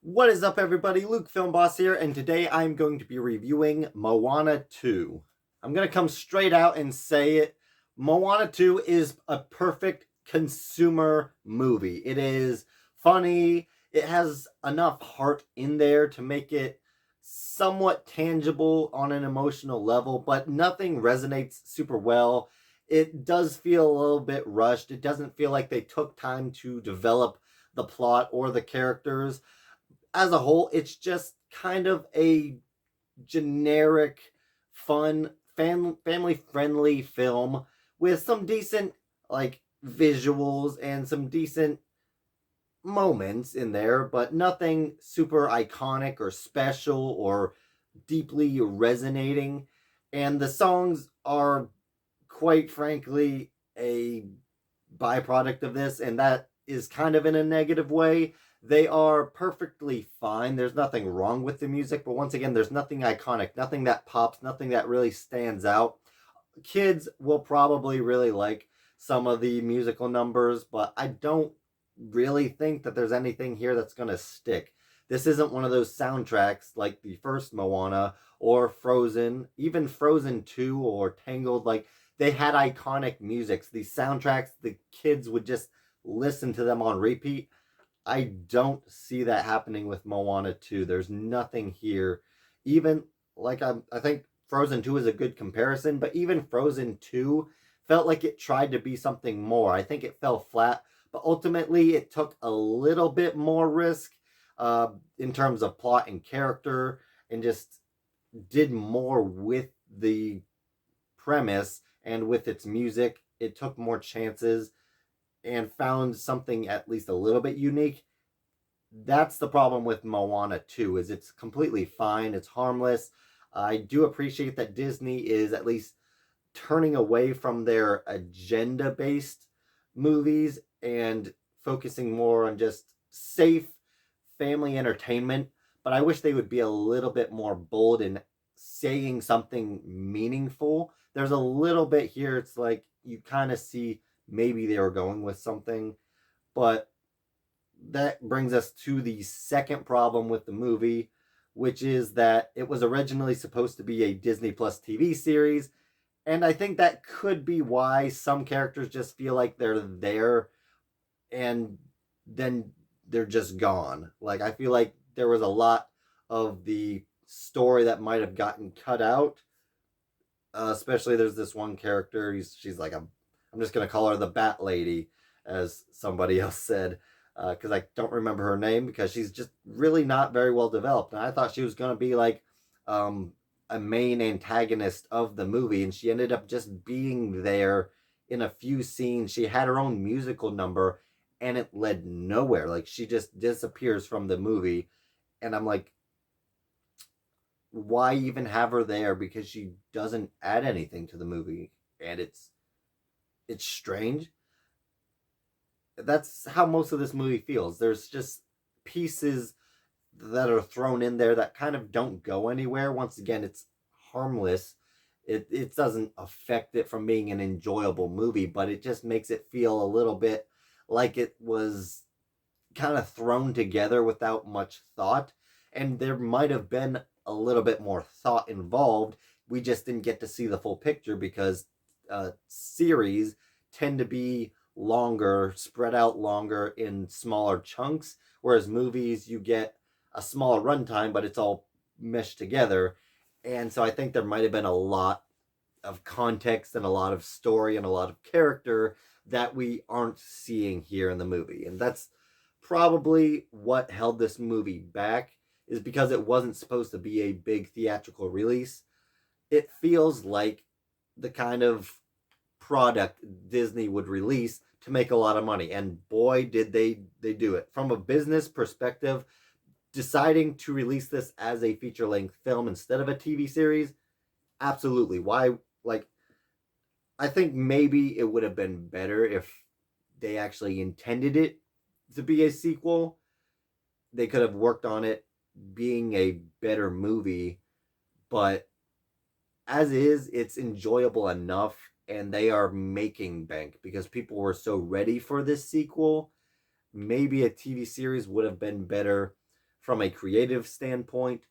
What is up, everybody? Luke Film Boss here, and today I'm going to be reviewing Moana 2. I'm going to come straight out and say it. Moana 2 is a perfect consumer movie. It is funny, it has enough heart in there to make it somewhat tangible on an emotional level, but nothing resonates super well. It does feel a little bit rushed. It doesn't feel like they took time to develop the plot or the characters. As a whole, it's just kind of a generic, fun, family friendly film with some decent like visuals and some decent moments in there, but nothing super iconic or special or deeply resonating. And the songs are, quite frankly, a byproduct of this, and that is kind of in a negative way. They are perfectly fine. There's nothing wrong with the music, but once again, there's nothing iconic, nothing that pops, nothing that really stands out. Kids will probably really like some of the musical numbers, but I don't really think that there's anything here that's going to stick. This isn't one of those soundtracks like the first Moana or Frozen, even Frozen 2 or Tangled. Like, they had iconic musics. These soundtracks, the kids would just listen to them on repeat. I don't see that happening with Moana 2. There's nothing here. Even like I think Frozen 2 is a good comparison, but even Frozen 2 felt like it tried to be something more. I think it fell flat, but ultimately it took a little bit more risk in terms of plot and character, and just did more with the premise and with its music. It took more chances and found something at least a little bit unique. That's the problem with Moana 2, is it's completely fine, it's harmless. I do appreciate that Disney is at least turning away from their agenda-based movies and focusing more on just safe family entertainment, but I wish they would be a little bit more bold in saying something meaningful. There's a little bit here, it's like you kind of see maybe they were going with something, but that brings us to the second problem with the movie, which is that it was originally supposed to be a Disney Plus TV series. And I think that could be why some characters just feel like they're there and then they're just gone. Like, I feel like there was a lot of the story that might have gotten cut out. Especially there's this one character. She's like I'm just gonna call her the Bat Lady, as somebody else said, because I don't remember her name, because she's just really not very well developed. And I thought she was gonna be like um, a main antagonist of the movie, and she ended up just being there in a few scenes. She had her own musical number, and it led nowhere. Like, she just disappears from the movie, and I'm like, why even have her there? Because she doesn't add anything to the movie, and it's strange. That's how most of this movie feels. There's just pieces that are thrown in there that kind of don't go anywhere. Once again, it's harmless. It doesn't affect it from being an enjoyable movie, but it just makes it feel a little bit like it was kind of thrown together without much thought. And there might have been a little bit more thought involved. We just didn't get to see the full picture, because series tend to be longer, spread out longer in smaller chunks, whereas movies, you get a smaller runtime, but it's all meshed together. And so I think there might have been a lot of context and a lot of story and a lot of character that we aren't seeing here in the movie. And that's probably what held this movie back, is because it wasn't supposed to be a big theatrical release. It feels like the kind of product Disney would release to make a lot of money, and boy did they do it. From a business perspective, deciding to release this as a feature-length film instead of a TV series, absolutely. Why? Like, I think maybe it would have been better if they actually intended it to be a sequel. They could have worked on it being a better movie, but as is, it's enjoyable enough, and they are making bank because people were so ready for this sequel. Maybe a TV series would have been better from a creative standpoint,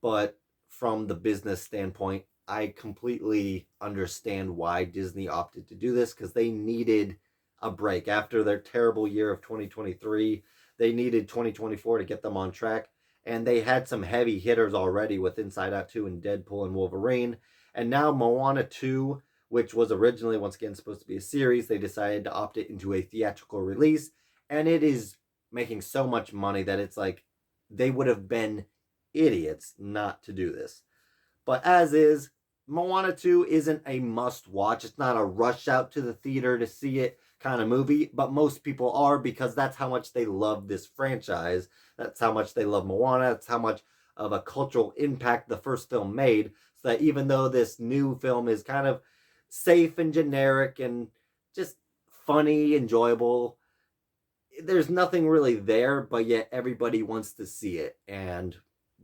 but from the business standpoint, I completely understand why Disney opted to do this, because they needed a break after their terrible year of 2023. They needed 2024 to get them on track, and they had some heavy hitters already with Inside Out 2 and Deadpool and Wolverine. And now Moana 2, which was originally, once again, supposed to be a series, they decided to opt it into a theatrical release, and it is making so much money that it's like they would have been idiots not to do this. But as is, Moana 2 isn't a must watch. It's not a rush out to the theater to see it kind of movie, but most people are, because that's how much they love this franchise. That's how much they love Moana. That's how much of a cultural impact the first film made. So that even though this new film is kind of safe and generic and just funny, enjoyable, there's nothing really there, but yet everybody wants to see it. And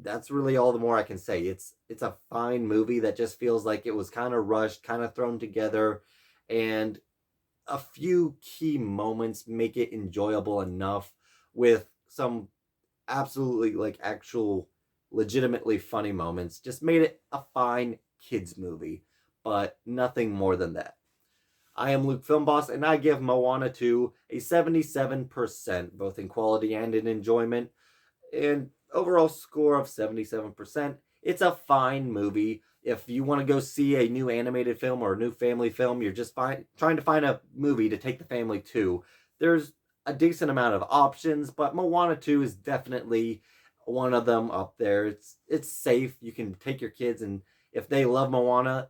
that's really all the more I can say. It's a fine movie that just feels like it was kind of rushed, kind of thrown together, and a few key moments make it enjoyable enough, with some absolutely like actual legitimately funny moments. Just made it a fine kids movie, but nothing more than that. I am Luke Film Boss, and I give Moana 2 a 77%, both in quality and in enjoyment, and overall score of 77%. It's a fine movie. If you want to go see a new animated film or a new family film, you're just trying to find a movie to take the family to, there's a decent amount of options, but Moana 2 is definitely one of them up there. It's safe. You can take your kids, and if they love Moana,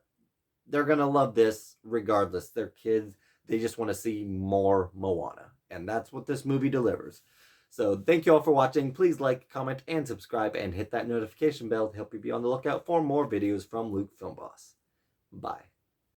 they're going to love this regardless. They're kids. They just want to see more Moana. And that's what this movie delivers. So thank you all for watching. Please like, comment, and subscribe, and hit that notification bell to help you be on the lookout for more videos from Luke Film Boss. Bye.